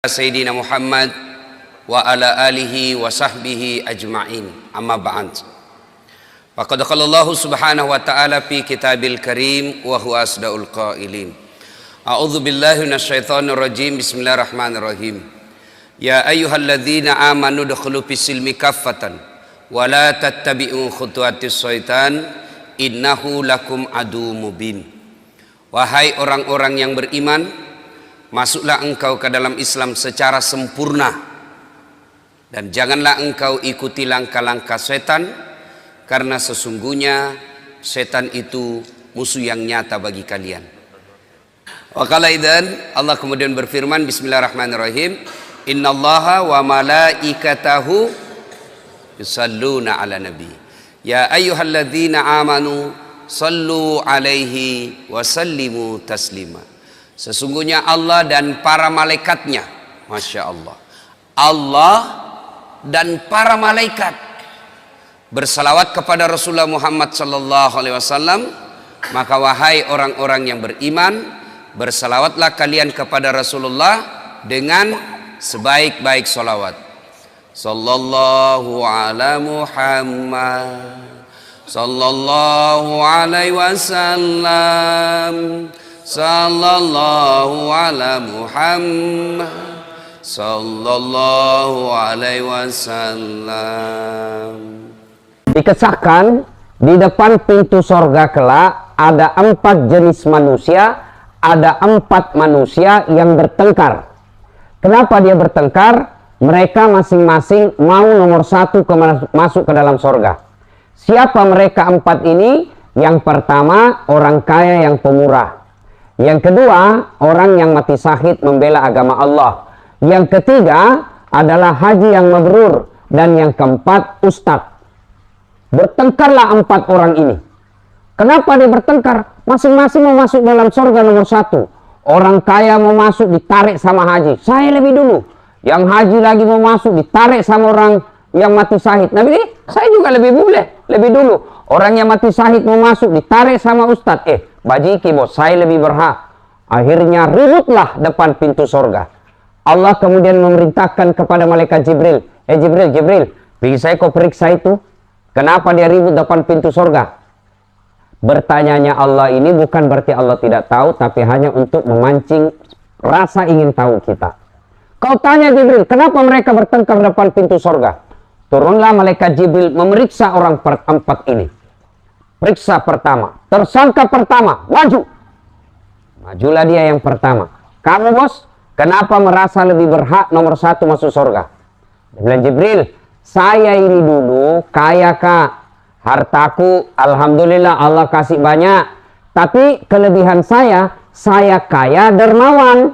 Sayyidina Muhammad wa ala alihi wa sahbihi ajma'in, amma ba'd. Faqad qala Allah subhanahu wa ta'ala fi kitabil karim wa huwa asdaul qailin. A'udzu billahi minasyaitonir rajim. Bismillahirrahmanirrahim. Ya ayyuhalladzina amanu dukhulu fis silmi kaffatan wa la tattabi'u khutuwatis syaitan innahu lakum adu mubin. Wahai orang-orang yang beriman, masuklah engkau ke dalam Islam secara sempurna dan janganlah engkau ikuti langkah-langkah setan, karena sesungguhnya setan itu musuh yang nyata bagi kalian. Wa qala idzan, Allah kemudian berfirman, bismillahirrahmanirrahim, innallaha wa malaikatahu yusalluna ala nabi ya ayyuhalladzina amanu sallu alaihi wa sallimu taslima. Sesungguhnya Allah dan para malaikatnya, Masya Allah, Allah dan para malaikat bersalawat kepada Rasulullah Muhammad sallallahu alaihi wasallam. Maka wahai orang-orang yang beriman, bersalawatlah kalian kepada Rasulullah dengan sebaik-baik salawat. Sallallahu ala Muhammad sallallahu alaihi wasallam. Sallallahu ala Muhammad sallallahu alaihi wasallam. Dikisahkan di depan pintu sorga kelak ada 4 jenis manusia, ada 4 manusia yang bertengkar. Kenapa dia bertengkar? Mereka masing-masing mau nomor 1 masuk ke dalam sorga. Siapa mereka 4 ini? Yang pertama, orang kaya yang pemurah. Yang kedua, orang yang mati syahid membela agama Allah. Yang ketiga adalah haji yang mabrur. Dan yang keempat, ustadz. Bertengkarlah 4 orang ini. Kenapa dia bertengkar? Masing-masing mau masuk dalam surga nomor 1. Orang kaya mau masuk, ditarik sama haji. Saya lebih dulu. Yang haji lagi mau masuk, ditarik sama orang yang mati syahid. Nah, ini saya juga lebih dulu. Orang yang mati syahid mau masuk, ditarik sama ustadz. Bajiki bos, saya lebih berhak. Akhirnya ributlah depan pintu sorga. Allah kemudian memerintahkan kepada malaikat Jibril. Jibril, bagi saya kau periksa itu. Kenapa dia ribut depan pintu sorga? Bertanyanya Allah ini bukan berarti Allah tidak tahu, tapi hanya untuk memancing rasa ingin tahu kita. Kau tanya Jibril, kenapa mereka bertengkar depan pintu sorga? Turunlah malaikat Jibril memeriksa orang 4 ini. Periksa pertama, tersangka pertama, majulah dia yang pertama. Kamu bos, kenapa merasa lebih berhak nomor 1 masuk surga? Dia bilang, Jibril, saya ini dulu kaya kak, hartaku alhamdulillah Allah kasih banyak, tapi kelebihan saya kaya dermawan.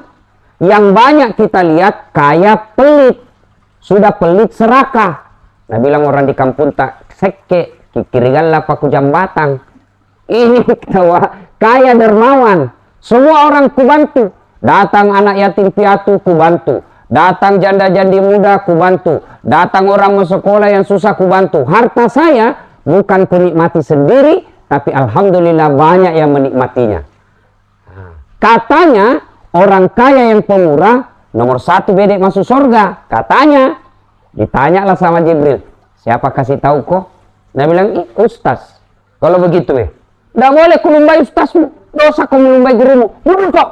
Yang banyak kita lihat kaya pelit, sudah pelit serakah. Nah, bilang orang di kampung tak seke kiriganlah paku jambatan. Ini kaya dermawan. Semua orang kubantu. Datang anak yatim piatu kubantu. Datang janda-jandi muda kubantu. Datang orang mau sekolah yang susah kubantu. Harta saya bukan kunikmati sendiri, tapi alhamdulillah banyak yang menikmatinya. Katanya orang kaya yang pemurah nomor 1 bedek masuk surga. Katanya. Ditanyalah sama Jibril, siapa kasih tahu kok? Dia bilang, ustaz. Kalau begitu tidak boleh kulumbai ustazmu. Dosa kau melumbai gurumu. Mundur kok.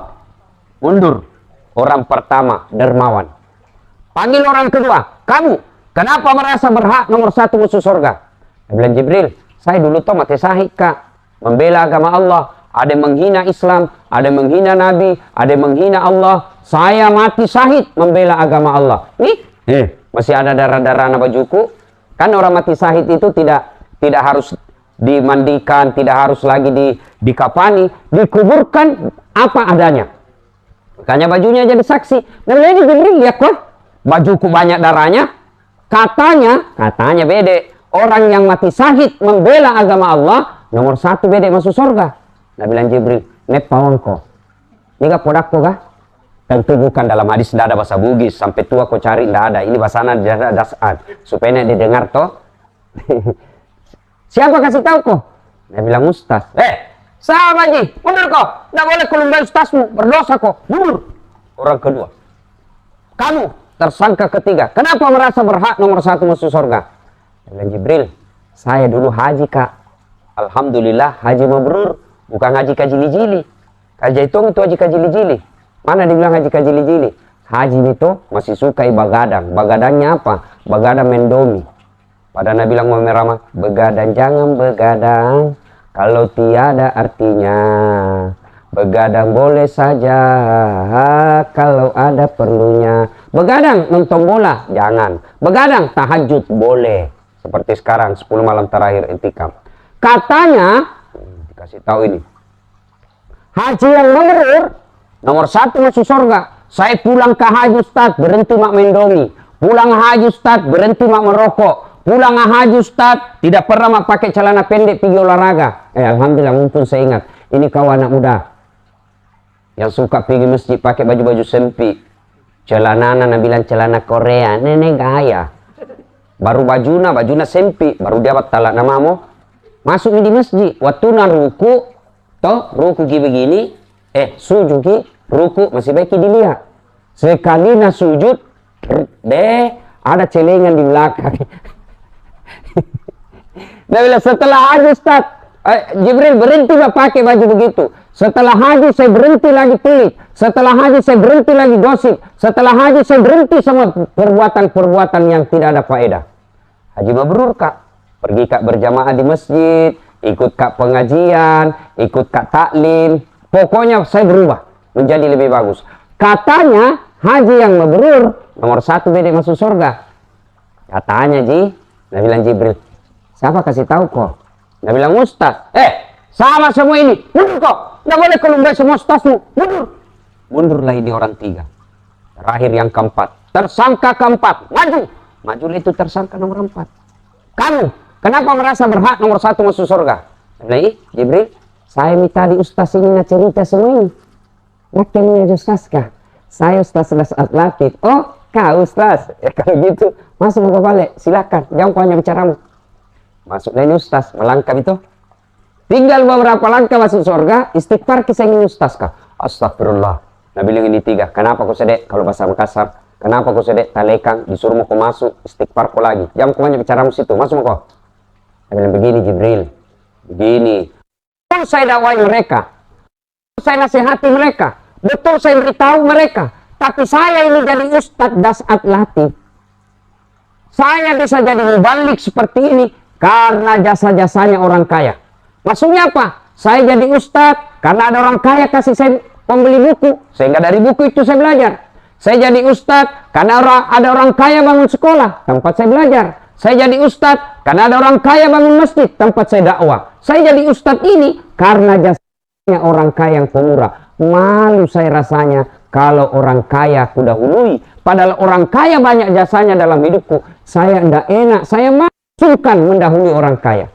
Mundur. Orang pertama dermawan. Panggil orang kedua. Kamu, kenapa merasa berhak nomor 1 masuk surga? Dia bilang, Jibril, saya dulu tuh mati syahid kak. Membela agama Allah. Ada yang menghina Islam, ada yang menghina Nabi, ada yang menghina Allah. Saya mati syahid membela agama Allah. Nih, masih ada darah-darah anak bajuku. Kan orang mati syahid itu tidak harus dimandikan, tidak harus lagi dikafani, dikuburkan apa adanya. Makanya bajunya jadi saksi. Dan ini Jibril lihat kok, bajuku banyak darahnya. Katanya bede. Orang yang mati syahid membela agama Allah nomor 1 bede masuk surga. Nah, bilang Jibril, nek pawangko. Ini gak podakko kah? Tentu bukan, dalam hadis tidak ada bahasa Bugis. Sampai tua kau cari, tidak ada. Ini bahasa dasar. Supaya nek didengar toh. Siapa kasih tahu kok? Dia bilang ustaz. Sama Ji, mundur kok. Tidak boleh kelumbai ustazmu, berdosa kok. Mundur. Orang kedua. Kamu tersangka ketiga. Kenapa merasa berhak nomor satu masuk surga? Dan Jibril, saya dulu haji kak. Alhamdulillah haji mabrur. Bukan haji kajili-jili. Haji itu haji kajili-jili. Mana dibilang haji kajili-jili? Haji itu masih suka begadang. Begadangnya apa? Begadang mendomi. Pada Nabi bilang Muhammad Rahmat, begadang jangan begadang kalau tiada artinya. Begadang boleh saja kalau ada perlunya. Begadang nonton bola jangan. Begadang tahajud boleh. Seperti sekarang 10 malam terakhir intikam. Katanya dikasih tahu ini. Haji yang mabrur nomor satu masuk surga. Saya pulang ke haji Ustaz berhenti mak mendomi. Pulang haji Ustaz berhenti mak merokok. Pulang haji Ustaz, tidak pernah mak pakai celana pendek pergi olahraga. Alhamdulillah mumpun saya ingat. Ini kau anak muda yang suka pergi masjid pakai baju-baju sempit. Celana bilang celana Korea. Nenek gaya. Baru bajuna sempit. Baru dia talak namamu. Masuk di masjid. Waktu na ruku. Toh ruku begini. Sujud ki. Ruku masih baik dilihat. Sekali na sujud. Ada celengan di belakang. Dia bilang setelah haji Ustaz, Jibril berhenti gak pakai baju begitu. Setelah haji saya berhenti lagi pelit. Setelah haji saya berhenti lagi gosip. Setelah haji saya berhenti sama perbuatan-perbuatan yang tidak ada faedah. Haji mabrur kak. Pergi kak berjamaah di masjid. Ikut kak pengajian. Ikut kak taklim. Pokoknya saya berubah. Menjadi lebih bagus. Katanya haji yang mabrur nomor satu beda masuk surga. Katanya Ji. Nabi bilang Jibril. Siapa kasih tahu kok? Nabi bilang Ustaz. Sama semua ini. Mundur kok. Nggak boleh kalau nggak semua Ustazmu. Mundur. Mundurlah ini orang tiga. Terakhir yang keempat. Tersangka keempat. Maju. Maju itu tersangka nomor 4. Kamu. Kenapa merasa berhak nomor satu masuk surga? Nabi Jibril. Saya minta di Ustaz ini cerita semua ini. Naknya Ustaz kah? Saya Ustaz Latif. Oh, kau Ustaz. Kalau gitu, masuk mau balik. Silakan. Jangan kau hanya bicaramu. Masuk dari Ustaz. Melangkah itu. Tinggal beberapa langkah masuk surga. Istighfar kisah ini Ustaz kah? Astagfirullah. Nabi bilang ini 3. Kenapa kau sedek? Kalau bahasa Makassar. Kenapa kau sedek? Talekang. Disuruh mau kau masuk. Istighfar kau lagi. Jangan kau hanya bicaramu situ. Masuk mau kau. Nabi bilang begini Jibril. Begini. Betul saya dakwai mereka. Betul saya nasihati mereka. Betul saya beritahu mereka. Tapi saya ini jadi Ustadz Dasat Latif. Saya bisa jadi mubalik seperti ini karena jasa-jasanya orang kaya. Maksudnya apa? Saya jadi Ustadz karena ada orang kaya kasih saya pembeli buku. Sehingga dari buku itu saya belajar. Saya jadi Ustadz karena ada orang kaya bangun sekolah. Tempat saya belajar. Saya jadi Ustadz karena ada orang kaya bangun masjid. Tempat saya dakwah. Saya jadi Ustadz ini karena jasanya orang kaya yang pemurah. Malu saya rasanya kalau orang kaya aku dahului. Padahal orang kaya banyak jasanya dalam hidupku. Saya tidak enak. Saya masukkan mendahului orang kaya.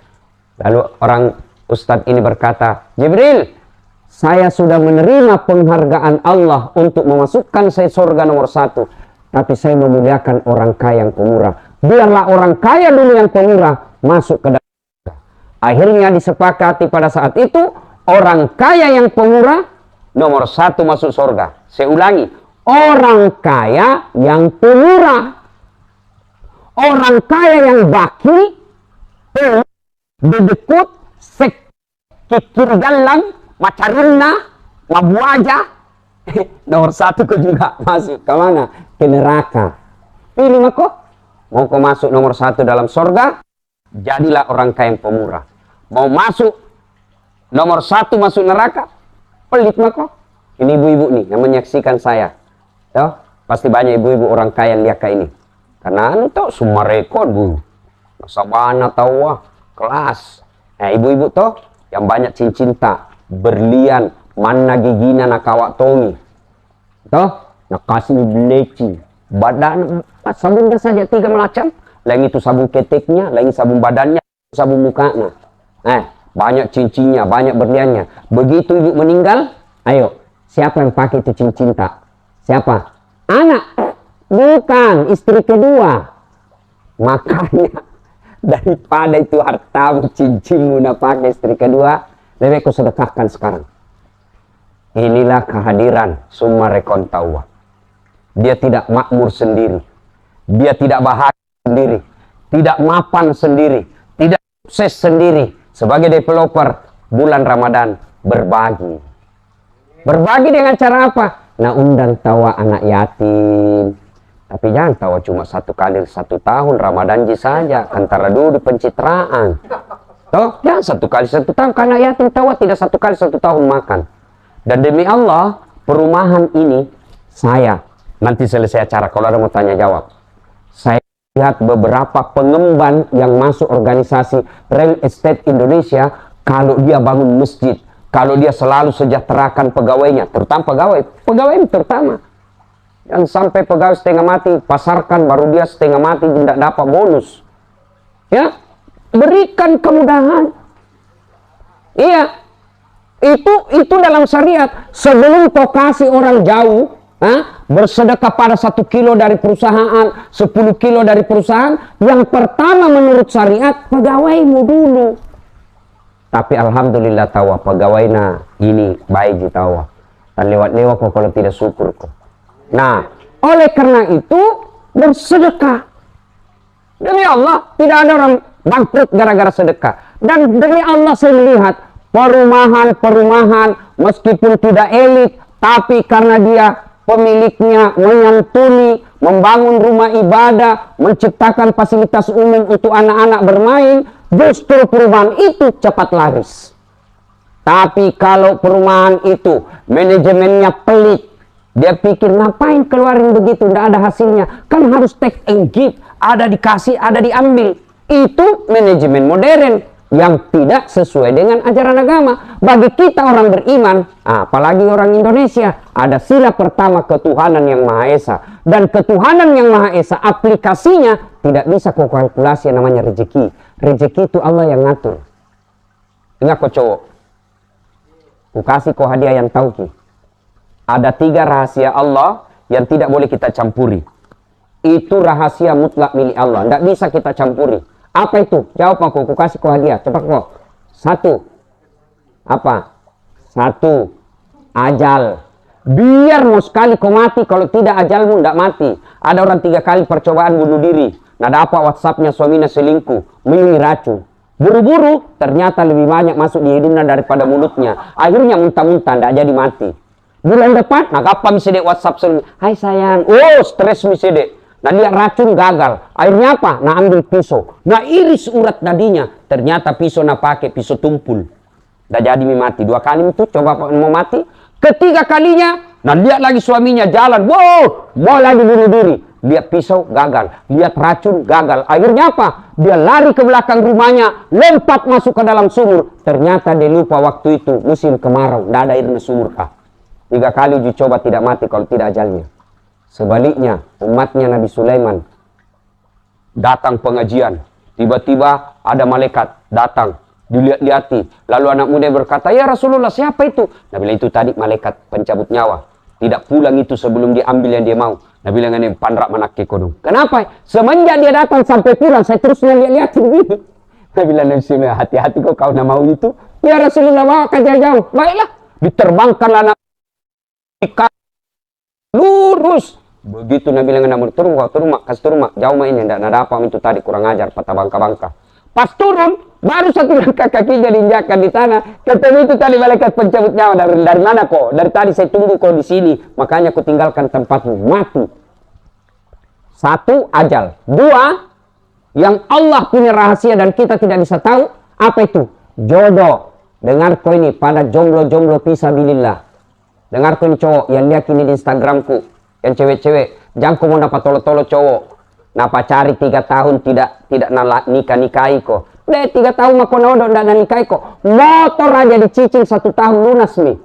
Lalu orang Ustadz ini berkata, Jibril, saya sudah menerima penghargaan Allah untuk memasukkan saya surga nomor 1. Tapi saya memuliakan orang kaya yang pemurah. Biarlah orang kaya dulu yang pemurah masuk ke dalam surga. Akhirnya disepakati pada saat itu, orang kaya yang pemurah nomor 1 masuk surga. Saya ulangi, orang kaya yang pemurah, orang kaya yang baki, didekut, kikir galang, macarina, mabuaja, nomor 1 kau juga masuk ke mana? Ke neraka. Pilih mako, mau kau masuk nomor 1 dalam surga, jadilah orang kaya yang pemurah. Mau masuk nomor 1 masuk neraka, pelit mako. Ini ibu-ibu nih yang menyaksikan saya. Tuh, pasti banyak ibu-ibu orang kaya yang lihat kayak ini. Karena itu semua rekod bu. Sabana tahu kelas. Ibu-ibu tuh yang banyak cincin tak, berlian, mana gigina nak kawak tongi. Tuh, nak kasih beleci. Badan sabun dah saja 3 macam. Lain itu sabun keteknya, lain sabun badannya, sabun mukanya. Banyak cincinnya, banyak berliannya. Begitu ibu meninggal, ayo, siapa yang pakai itu cincin tak? Siapa? Anak. Bukan, istri kedua. Makanya, daripada itu hartamu, cincinmu nak pakai istri kedua, lebih kau sedekahkan sekarang. Inilah kehadiran Summa Rekon Tauwa. dia tidak makmur sendiri, dia tidak bahagia sendiri, tidak mapan sendiri, tidak sukses sendiri. Sebagai developer, bulan Ramadan berbagi. Berbagi dengan cara apa? Nah, undang tawa anak yatim. Tapi jangan tawa cuma 1 kali 1 tahun, Ramadan saja, antara dulu pencitraan. Toh, jangan 1 kali 1 tahun, karena yatim tawa tidak 1 kali 1 tahun makan. Dan demi Allah, perumahan ini saya, nanti selesai acara kalau ada mau tanya jawab, saya lihat beberapa pengemban yang masuk organisasi real estate Indonesia, kalau dia bangun masjid, kalau dia selalu sejahterakan pegawainya, terutama pegawai terutama. Yang sampai pegawai setengah mati, pasarkan baru dia setengah mati tidak dapat bonus. Ya, berikan kemudahan. Iya, itu dalam syariat. Sebelum kau kasih orang jauh, bersedekah pada 1 kilo dari perusahaan, 10 kilo dari perusahaan, yang pertama menurut syariat pegawaimu dulu. Tapi alhamdulillah tawa pegawainya ini baik di tawa. Dan lewat-lewat kok kalau tidak syukur kok. Nah, oleh karena itu bersedekah. Demi Allah, tidak ada orang bangkrut gara-gara sedekah. Dan demi Allah saya melihat perumahan meskipun tidak elit, tapi karena dia pemiliknya menyantuni, membangun rumah ibadah, menciptakan fasilitas umum untuk anak-anak bermain, justru perumahan itu cepat laris. Tapi kalau perumahan itu manajemennya pelit, dia pikir ngapain keluarin begitu, tidak ada hasilnya, kan harus take and give, ada dikasih, ada diambil. Itu manajemen modern yang tidak sesuai dengan ajaran agama. Bagi kita orang beriman, apalagi orang Indonesia, ada sila pertama ketuhanan yang Maha Esa. Dan ketuhanan yang Maha Esa aplikasinya tidak bisa kau kalkulasi yang namanya rezeki. Rezeki itu Allah yang ngatur. Ingat kau cowok, ku kasih kau hadiah yang tahu ki. Ada 3 rahasia Allah yang tidak boleh kita campuri. Itu rahasia mutlak milik Allah, tidak bisa kita campuri. Apa itu? Jawab aku kasih kau hadiah. Cepat kok. 1. Apa? 1. Ajal. Biar mau sekali kau mati, kalau tidak ajalmu tidak mati. Ada orang 3 kali percobaan bunuh diri. Nah, dapat WhatsAppnya suaminya selingkuh, minum racun. Buru-buru, ternyata lebih banyak masuk di hidungnya daripada mulutnya. Akhirnya muntah-muntah, tidak jadi mati. Bulan depan, nah kapan bisa dek WhatsApp selingkuh? Hai sayang, stres bisa dek. Nah dia racun gagal. Akhirnya apa? Nah ambil pisau. Nah iris urat nadinya. Ternyata pisau nak pakai pisau tumpul. Dah jadi mati. 2 kali itu coba mau mati. Ketiga kalinya, nah lihat lagi suaminya jalan. Wow, mau lagi bunuh diri. Lihat pisau gagal. Lihat racun gagal. Akhirnya apa? Dia lari ke belakang rumahnya, lompat masuk ke dalam sumur. Ternyata dia lupa waktu itu musim kemarau. Tidak ada airnya sumur kah? 3 kali uji coba tidak mati kalau tidak ajalnya. Sebaliknya, umatnya Nabi Sulaiman datang pengajian, tiba-tiba ada malaikat datang, dilihat-lihati. Lalu anak muda berkata, ya Rasulullah, siapa itu? Nabi bilang, itu tadi malaikat pencabut nyawa. Tidak pulang itu sebelum diambil yang dia mau. Nabi bilang, ini panrak manak kodong. Kenapa? Semenjak dia datang sampai pulang, saya terus lihat-lihatin begini. Nabi bilang, hati-hati kok kau nak mau itu. Ya Rasulullah, bawa ke jauh-jauh. Baiklah, diterbangkanlah anak lurus. Begitu Nabi bilang, turun, kasih turun, jauh main, tidak ada apa itu tadi, kurang ajar, patah bangka-bangka. Pas turun, baru 1 langkah kakinya diinjakkan di tanah, ketemu itu tadi malaikat pencabut nyawa. Dari mana kok? Dari tadi saya tunggu kau di sini, makanya aku tinggalkan tempatmu, mati. 1, ajal. 2, yang Allah punya rahasia dan kita tidak bisa tahu, apa itu? Jodoh. Dengar kau ini, pada jomblo-jomblo fisabilillah. Dengar kau ini cowok yang lihat ini di Instagramku, yang cewek-cewek, jangan kau mau dapat tolo-tolo cowok. Nah pacari 3 tahun tidak nikah-nikahi kok. Udah 3 tahun mah kau nodok tidak nikahi kok. Motor aja dicicil 1 tahun lunas nih.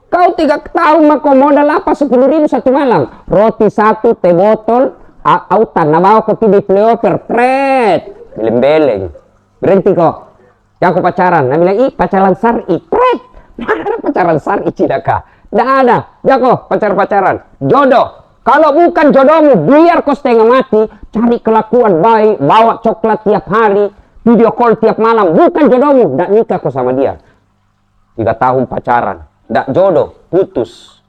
Kau 3 tahun mah kau modal apa 10.000 1 malam. Roti 1, teh botol, autan. Nah bawa kopi di playoper, pret. Beleng-beleng. Berhenti kok. Jangan kau pacaran. Nah bilang, pacaran syar'i, pret. Mana pacaran syar'i cidakah? Tidak ada. Jangan kok pacaran. Jodoh. Kalau bukan jodohmu, biar kau setengah mati, cari kelakuan baik, bawa coklat tiap hari, video call tiap malam. Bukan jodohmu, tidak nikah kau sama dia. 3 tahun pacaran, tidak jodoh, putus.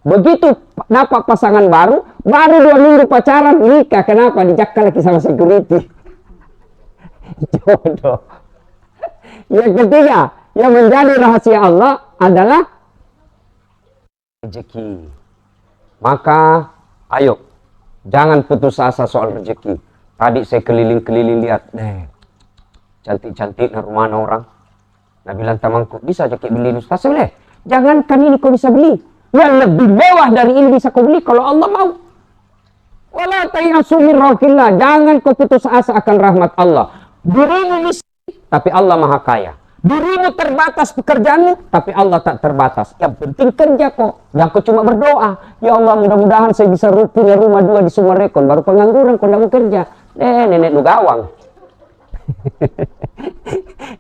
Begitu dapat pasangan baru 2 minggu pacaran, nikah. Kenapa? Dijaga lagi sama security. Jodoh. Yang ketiga, yang menjadi rahasia Allah adalah rezeki. Maka, ayo, jangan putus asa soal rezeki. Tadi saya keliling-keliling lihat, cantik-cantik rumah orang. Nah bilang temanku, bisa aja beli ini. Ustaz boleh? Jangankan ini kau bisa beli. Yang lebih mewah dari ini bisa kau beli kalau Allah mau. Wala tayasu min rahmatillah. Jangan kau putus asa akan rahmat Allah. Dirimu miskin, tapi Allah maha kaya. Dirimu terbatas pekerjaanmu, tapi Allah tak terbatas. Yang penting kerja kok. Jangan kau cuma berdoa. Ya Allah, mudah-mudahan saya bisa punya rumah 2 di Sumarekon. Baru pengangguran kau tidak bekerja. Nenek lu gawang.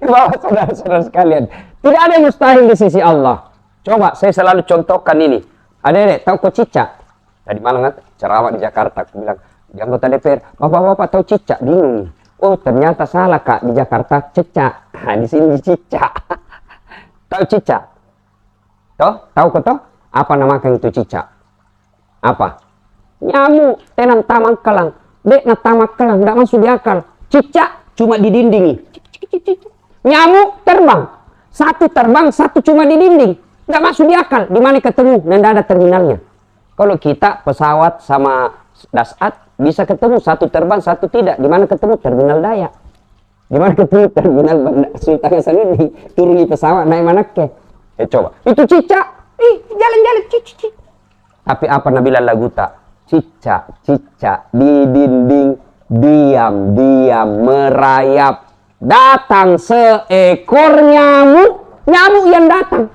Bapak saudara-saudara sekalian, tidak ada yang mustahil di sisi Allah. Coba saya selalu contohkan ini. Adik-adik, tahu kok cicak? Tadi malam kan ceramah di Jakarta, aku bilang di anggota DPR, bapak-bapak tahu cicak? Bingung nih. Oh ternyata salah kak, di Jakarta cicak. Nah di sini cicak. Tahu cicak? Tahu kok toh? Apa namakan itu cicak? Apa? Nyamuk tenang tamang kelang. Dek na tamak kelang, tidak masuk di akal. Cicak cuma di dinding. Nyamuk terbang. Satu terbang, satu cuma di dinding. Tidak masuk di akal. Di mana ketemu? Dan ada terminalnya. Kalau kita pesawat sama dasat bisa ketemu, satu terbang, satu tidak. Di mana ketemu? Terminal Dayak. Di mana ketemu? Terminal Sultan Hasanuddin. Turuni pesawat naik mana ke? Coba. Itu cicak. Jalan-jalan cicak. Tapi apa Nabila lagu tak? Cicak di dinding, diam-diam merayap. Datang seekor nyamuk yang datang.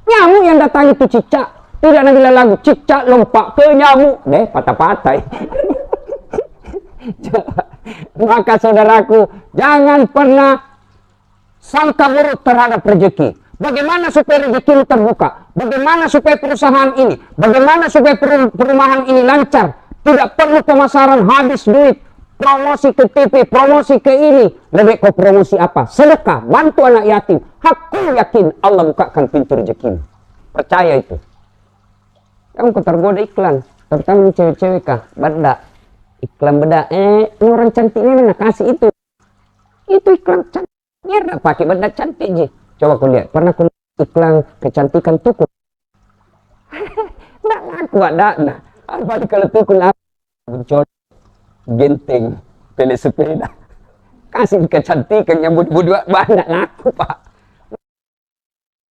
Nyamuk yang datang itu cicak. Tidak Nabila lagu, cicak lompat ke nyamuk. Patah-patah. Maka saudaraku, jangan pernah sangka buruk terhadap rezeki. Bagaimana supaya rezeki terbuka? Bagaimana supaya perusahaan ini? Bagaimana supaya perumahan ini lancar? Tidak perlu pemasaran habis duit. Promosi ke TV, promosi ke ini. Lebih kau promosi apa? Sedekah, bantu anak yatim. Aku yakin Allah bukakan pintu rezeki. Percaya itu. Kamu tergoda iklan. Terutama ini cewek-cewek kah? Bedak. Iklan bedak. Ini orang cantik ini mana kasih itu. Itu iklan cantik. Biar pakai bedak cantik je. Coba kau lihat, pernah kau iklan kecantikan tukul? Nggak laku ada. Apa kalau tukul apa? Mencol, genteng, pelet sepeda. Kasih kecantikan yang buat banyak laku pak.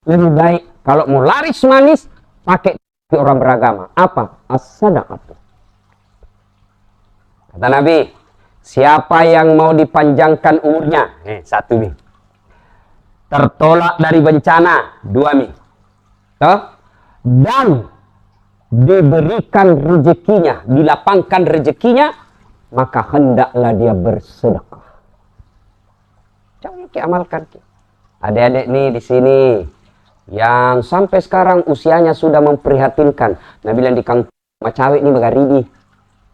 Lebih baik kalau mau laris manis pakai orang beragama. Apa? As-sadaqah. Kata Nabi, siapa yang mau dipanjangkan umurnya? Satu nih. Tertolak dari bencana, 2 mil. Dan diberikan rezekinya, dilapangkan rezekinya, maka hendaklah dia bersedekah. Jangan amalkan. Adik-adik nih di sini yang sampai sekarang usianya sudah memprihatinkan. Nah bilang di kampung cewek ini megaribi,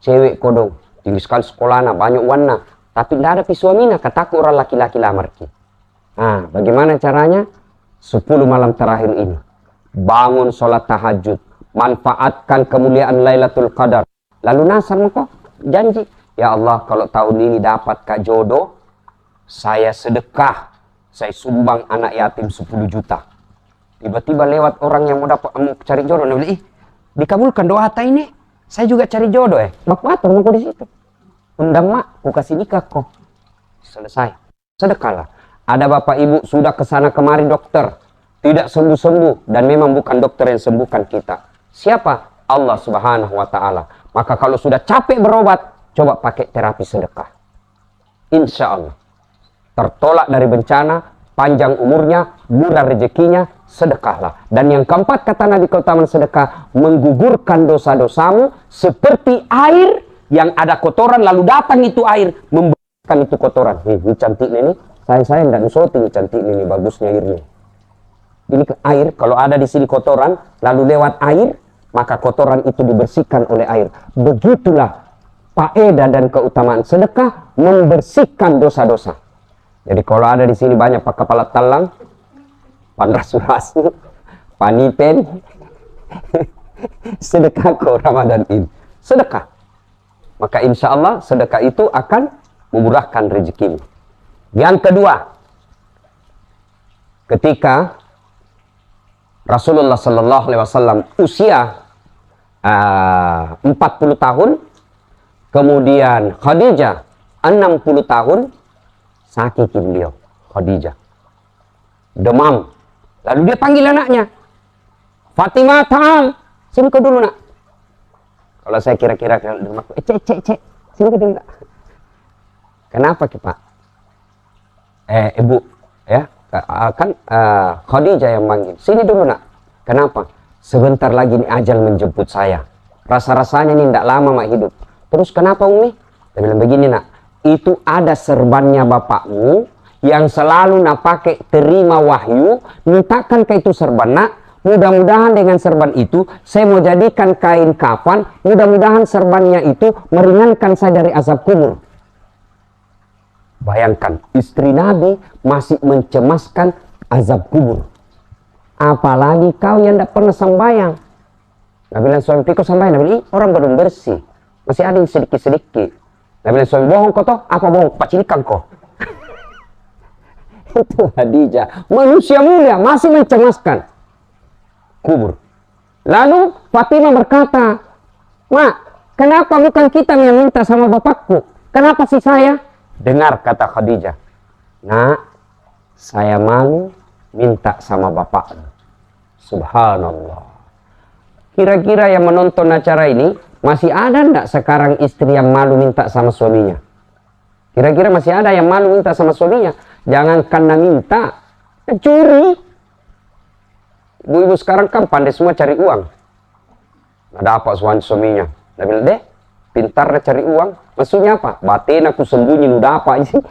cewek kodong, tinggiskan sekolah banyak warna, tapi tidak ada pisuamina, kataku orang laki-laki lamar ki. Nah, bagaimana caranya? 10 malam terakhir ini. Bangun sholat tahajud. Manfaatkan kemuliaan Lailatul Qadar. Lalu nasar kok janji. Ya Allah, kalau tahun ini dapat kak jodoh, saya sedekah. Saya sumbang anak yatim 10 juta. Tiba-tiba lewat orang yang mau cari jodoh. Dia bilang, dikabulkan doa hata ini. Saya juga cari jodoh Mak di situ. Undang mak, ku kasih nikah kok. Selesai. Sedekahlah. Ada bapak ibu sudah kesana kemari dokter, tidak sembuh-sembuh, dan memang bukan dokter yang sembuhkan kita. Siapa? Allah Subhanahu wa Ta'ala. Maka kalau sudah capek berobat, coba pakai terapi sedekah. Insya Allah tertolak dari bencana, panjang umurnya, murah rezekinya, sedekahlah. Dan yang keempat kata Nabi keutamaan sedekah, menggugurkan dosa-dosamu seperti air yang ada kotoran, lalu datang itu air membersihkan itu kotoran. Ini cantik nih. Saya tidak nusoting cantik ini, bagusnya airnya. Ini air, kalau ada di sini kotoran, lalu lewat air, maka kotoran itu dibersihkan oleh air. Begitulah faedah dan keutamaan sedekah membersihkan dosa-dosa. Jadi kalau ada di sini banyak pak kepala talang, panrasurasu, panipen, sedekah kau Ramadan ini. Sedekah. Maka insya Allah sedekah itu akan memurahkan rezekimu. Yang kedua, ketika Rasulullah Sallallahu Alaihi Wasallam usia 40 tahun, kemudian Khadijah 60 tahun, sakit beliau Khadijah, demam. Lalu dia panggil anaknya, Fatimah, ta'al, sini kau dulu nak. Kalau saya kira-kira demam, cek, sini kau dulu nak. Kenapa Pak? Ibu, ya, kan Khadijah yang manggil, sini dulu nak. Kenapa? Sebentar lagi ini ajal menjemput saya. Rasa-rasanya ini tidak lama mak hidup. Terus kenapa Umi? Dia bilang begini nak, itu ada serbannya bapakmu yang selalu nak pakai terima wahyu, mintakan ke itu serban nak. Mudah-mudahan dengan serban itu saya mau jadikan kain kafan, mudah-mudahan serbannya itu meringankan saya dari azab kubur. Bayangkan, istri Nabi masih mencemaskan azab kubur. Apalagi kau yang tidak pernah sembahyang. Nabi bilang suami kau sembahyang. Nabi bilang, orang belum bersih, masih ada yang sedikit-sedikit. Nabi bilang suami bohong kau toh? Apa bohong? Pacilikan kau. Itu Khadijah, manusia mulia masih mencemaskan kubur. Lalu Fatimah berkata, Mak, kenapa bukan kita yang minta sama bapakku? Kenapa sih saya? Dengar kata Khadijah, nak, saya malu minta sama bapakmu. Subhanallah. Kira-kira yang menonton acara ini, masih ada enggak sekarang istri yang malu minta sama suaminya? Kira-kira masih ada yang malu minta sama suaminya? Jangan karena minta, curi. Ibu-ibu sekarang kan pandai semua cari uang. Nggak dapat suaminya. Dia bilang, deh, pintar dia cari uang. Maksudnya apa? Batin aku sembunyi, lu dapat sih.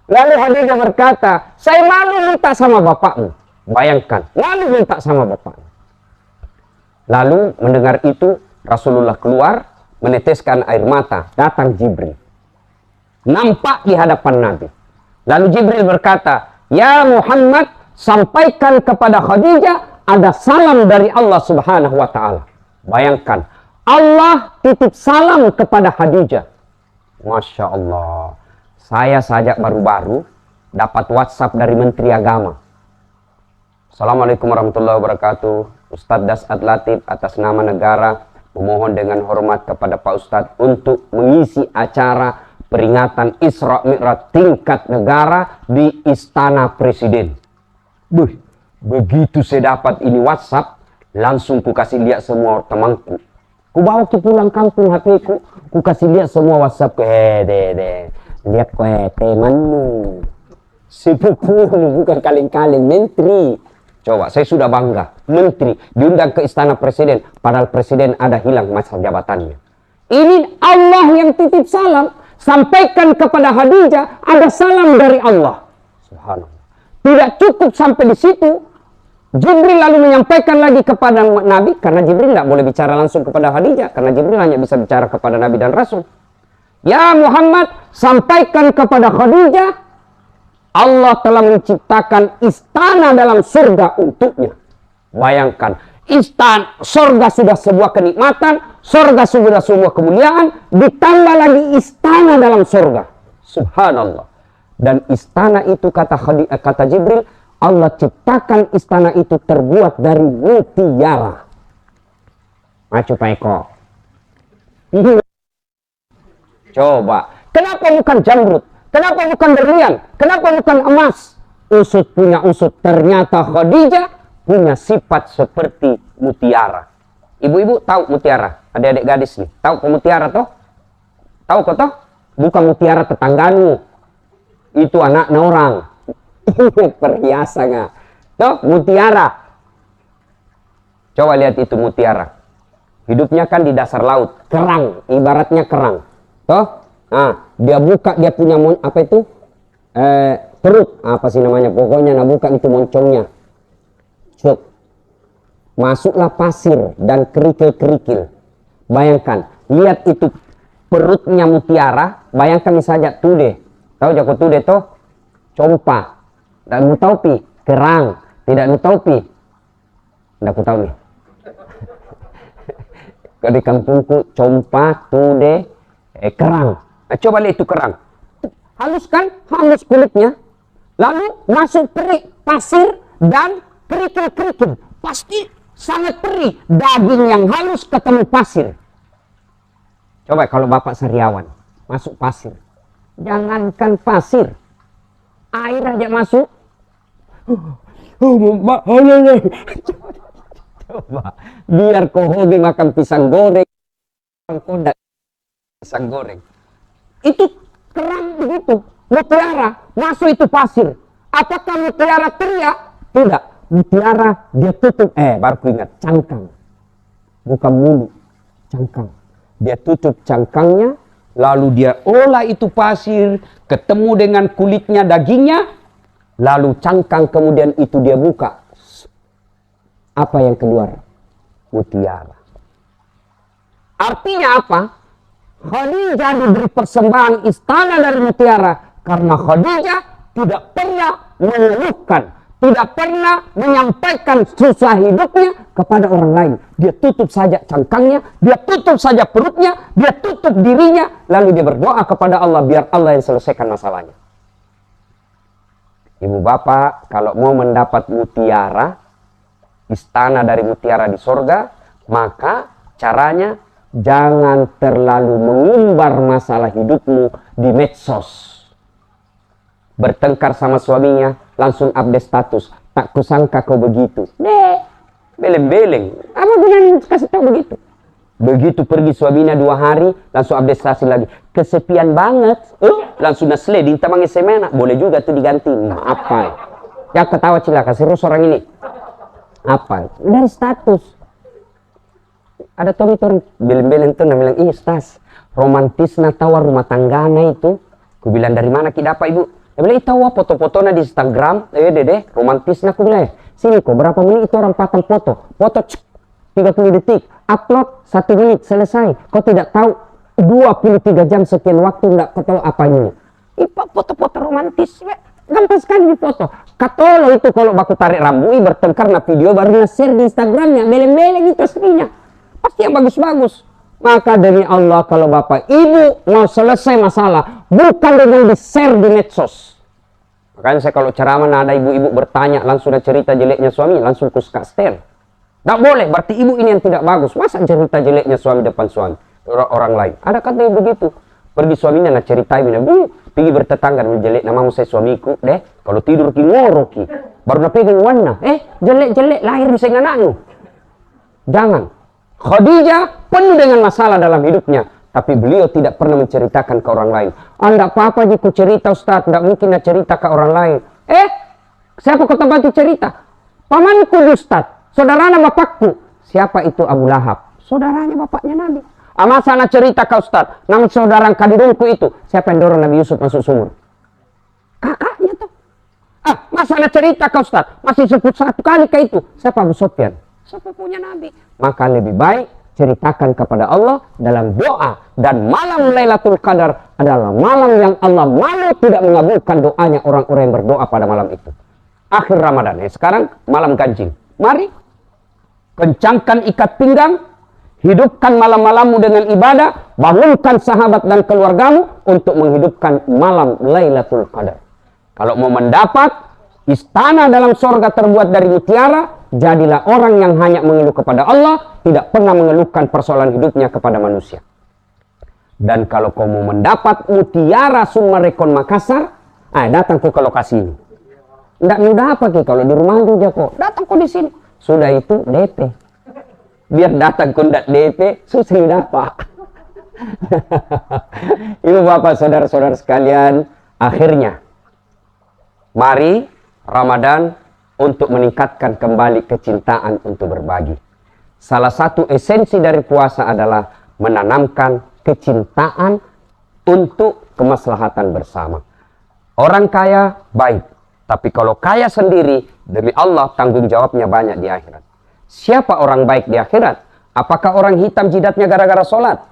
Lalu Khadijah berkata, saya malu minta sama bapakmu. Bayangkan, malu minta sama bapakmu. Lalu mendengar itu, Rasulullah keluar, meneteskan air mata. Datang Jibril. Nampak di hadapan Nabi. Lalu Jibril berkata, ya Muhammad, sampaikan kepada Khadijah ada salam dari Allah Subhanahu wa Ta'ala. Bayangkan, Allah titip salam kepada Khadijah. Masya Allah. Saya saja baru-baru dapat WhatsApp dari Menteri Agama. Assalamualaikum warahmatullahi wabarakatuh. Ustadz Das'ad Latif atas nama negara memohon dengan hormat kepada Pak Ustadz untuk mengisi acara peringatan Isra Mi'raj tingkat negara di Istana Presiden. Begitu saya dapat ini WhatsApp, langsung ku kasih lihat semua temanku. Ku bawa ke pulang kampung HP ku kasih lihat semua WhatsApp. Lihat temanmu, sepupumu, bukan kaleng-kaleng, menteri. Coba, saya sudah bangga, menteri diundang ke Istana Presiden, padahal Presiden ada hilang masa jabatannya. Ini Allah yang titip salam. Sampaikan kepada Khadijah ada salam dari Allah. Subhanallah. Tidak cukup sampai di situ. Jibril lalu menyampaikan lagi kepada Nabi, karena Jibril tidak boleh bicara langsung kepada Khadijah, karena Jibril hanya bisa bicara kepada Nabi dan Rasul. Ya Muhammad, sampaikan kepada Khadijah, Allah telah menciptakan istana dalam surga untuknya. Bayangkan, istana, surga sudah sebuah kenikmatan, surga sudah sebuah kemuliaan, ditambah lagi istana dalam surga. Subhanallah. Dan istana itu kata Jibril, Allah ciptakan istana itu terbuat dari mutiara. Maju Pak Eko. Coba, kenapa bukan jamrud? Kenapa bukan berlian? Kenapa bukan emas? Usut punya usut. Ternyata Khadijah punya sifat seperti mutiara. Ibu-ibu tahu mutiara? Adik-adik gadis nih, tahu mutiara toh? Tahu kok toh? Bukan mutiara tetanggamu. Itu anaknya orang. Perhiasan nggak? Toh, mutiara. Coba lihat itu mutiara. Hidupnya kan di dasar laut, kerang, ibaratnya kerang. Toh? Nah, dia buka, dia punya apa itu? Perut, apa sih namanya? Pokoknya nah buka itu moncongnya. Cuk. Masuklah pasir dan kerikil-kerikil. Bayangkan, lihat itu perutnya mutiara. Bayangkan misalnya tude. Tahu Joko tude toh? Compa. Tidak nutupi. Kerang. Tidak nutupi. Nggak aku tahu nih. Kalau di kampungku compa, tude, kerang. Nah, coba lihat itu kerang. Haluskan, halus kulitnya. Lalu masuk pasir dan kerikil-kerikil. Pasti sangat perih. Daging yang halus ketemu pasir. Coba kalau Bapak Sariawan masuk pasir. Jangankan pasir. Air aja masuk. Coba. Biar kau hobi makan pisang goreng. Kau pisang goreng. Itu kerang begitu. Mutiara masuk itu pasir. Apakah mutiara teriak? Tidak. Mutiara dia tutup. Baru ku ingat. Cangkang. Bukan mulut. Cangkang. Dia tutup cangkangnya. Lalu dia olah itu pasir. Ketemu dengan kulitnya, dagingnya. Lalu cangkang kemudian itu dia buka. Apa yang keluar? Mutiara. Artinya apa? Khadijah diberi persembahan istana dari mutiara. Karena Khadijah tidak pernah mengeluhkan, tidak pernah menyampaikan susah hidupnya kepada orang lain. Dia tutup saja cangkangnya, dia tutup saja perutnya, dia tutup dirinya, lalu dia berdoa kepada Allah biar Allah yang selesaikan masalahnya. Ibu bapak, kalau mau mendapat mutiara, istana dari mutiara di sorga, maka caranya jangan terlalu mengumbar masalah hidupmu di medsos. Bertengkar sama suaminya, langsung update status. Tak kusangka kau begitu. Beleng-beleng. Apa gunanya kasih tahu begitu? Begitu pergi suaminya 2 hari, langsung update status lagi. Kesepian banget. Langsung nasle, dinta mangi semena. Boleh juga tuh diganti. Apa? Ya ketawa cilaka, serius orang ini. Apa? Dari status. Ada tori-tori. Beleng-beleng tuh bilang, stas. Romantis na tawar rumah tanggana itu. Ku bilang, dari mana kita dapat ibu? Dia bilang, tahu foto-fotonya di Instagram. Dede, romantis na. Ku bilang, sini kok berapa menit itu orang patang foto. Foto 30 detik. Upload 1 menit, selesai. Kau tidak tahu 23 jam sekian waktu tidak kau tahu apa ini. Foto-foto romantis. Gampang sekali di foto. Katolo itu kalau baku tarik rambui bertengkar na video baru nge-share di Instagramnya. Beleng-beleng itu aslinya. Pasti yang bagus-bagus. Maka demi Allah kalau bapak ibu mau selesai masalah, bukan dengan di-share di medsos. Makanya saya kalau ceramah ada ibu-ibu bertanya, langsung ada cerita jeleknya suami, langsung kuskaster. Tidak boleh, berarti ibu ini yang tidak bagus. Masa cerita jeleknya suami depan suami orang lain? Ada kata ibu begitu. Pergi suaminya nak ceritain, pergi bertetangga dengan jelek namamu saya suamiku, deh. Kalau tidur ki ngoro ki, baru nak pegang warna, jelek-jelek lahir bisa nganakmu. Jangan. Khadijah penuh dengan masalah dalam hidupnya, tapi beliau tidak pernah menceritakan ke orang lain. Tidak apa-apa jika cerita Ustaz, tidak mungkin nak cerita ke orang lain. Siapa kau bantu cerita? Pamanku Ustaz, saudaranya bapakku. Siapa itu? Abu Lahab, saudaranya bapaknya Nabi. Masa nak cerita ke Ustaz, nama saudara kandungku itu. Siapa yang dorong Nabi Yusuf masuk sumur? Kakaknya tuh. Masa nak cerita ke Ustaz, masih sebut 1 kali ke itu. Siapa? Abu Sufyan, sepupunya Nabi. Maka lebih baik ceritakan kepada Allah dalam doa. Dan malam Lailatul Qadar adalah malam yang Allah malu tidak mengabulkan doanya orang-orang yang berdoa pada malam itu. Akhir Ramadan. Sekarang malam ganjil. Mari kencangkan ikat pinggang, hidupkan malam-malammu dengan ibadah, bangunkan sahabat dan keluargamu untuk menghidupkan malam Lailatul Qadar. Kalau mau mendapat istana dalam sorga terbuat dari mutiara, jadilah orang yang hanya mengeluh kepada Allah, tidak pernah mengeluhkan persoalan hidupnya kepada manusia. Dan kalau kau mau mendapat mutiara Summarecon Makassar, datang ke lokasi ini. Tidak mudah apa ki kalau di rumah juga kok. Datang kok di sini. Sudah itu DP. Biar datang kok tidak DP, susah dapat. Ibu bapak saudara-saudara sekalian, akhirnya mari Ramadan untuk meningkatkan kembali kecintaan untuk berbagi. Salah satu esensi dari puasa adalah menanamkan kecintaan untuk kemaslahatan bersama. Orang kaya baik, tapi kalau kaya sendiri, demi Allah tanggung jawabnya banyak di akhirat. Siapa orang baik di akhirat? Apakah orang hitam jidatnya gara-gara sholat?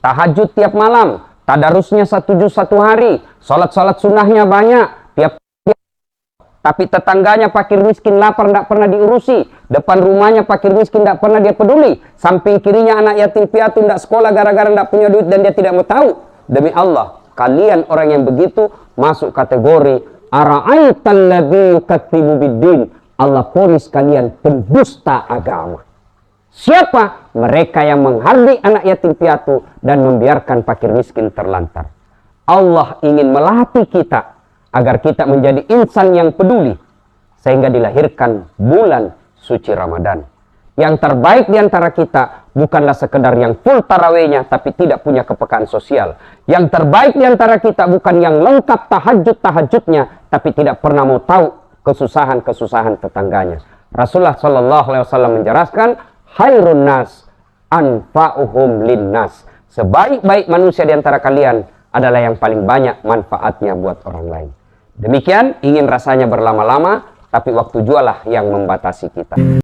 Tahajud tiap malam, tadarusnya 1 juz 1 hari, sholat-sholat sunnahnya banyak, tiap tapi tetangganya fakir miskin lapar tidak pernah diurusi, depan rumahnya fakir miskin tidak pernah dia peduli, samping kirinya anak yatim piatu tidak sekolah gara-gara tidak punya duit dan dia tidak mau tahu. Demi Allah, kalian orang yang begitu masuk kategori ara'aital ladzi yukadzibu biddin. Allah vonis kalian pendusta agama. Siapa? Mereka yang menghardik anak yatim piatu dan membiarkan fakir miskin terlantar. Allah ingin melatih kita agar kita menjadi insan yang peduli, sehingga dilahirkan bulan suci Ramadan. Yang terbaik di antara kita bukanlah sekedar yang full tarawihnya tapi tidak punya kepekaan sosial. Yang terbaik di antara kita bukan yang lengkap tahajudnya tapi tidak pernah mau tahu kesusahan-kesusahan tetangganya. Rasulullah Shallallahu Alaihi Wasallam menjelaskan, khairun nas anfa'uhum linnas. Sebaik-baik manusia di antara kalian adalah yang paling banyak manfaatnya buat orang lain. Demikian, ingin rasanya berlama-lama, tapi waktu jualah yang membatasi kita.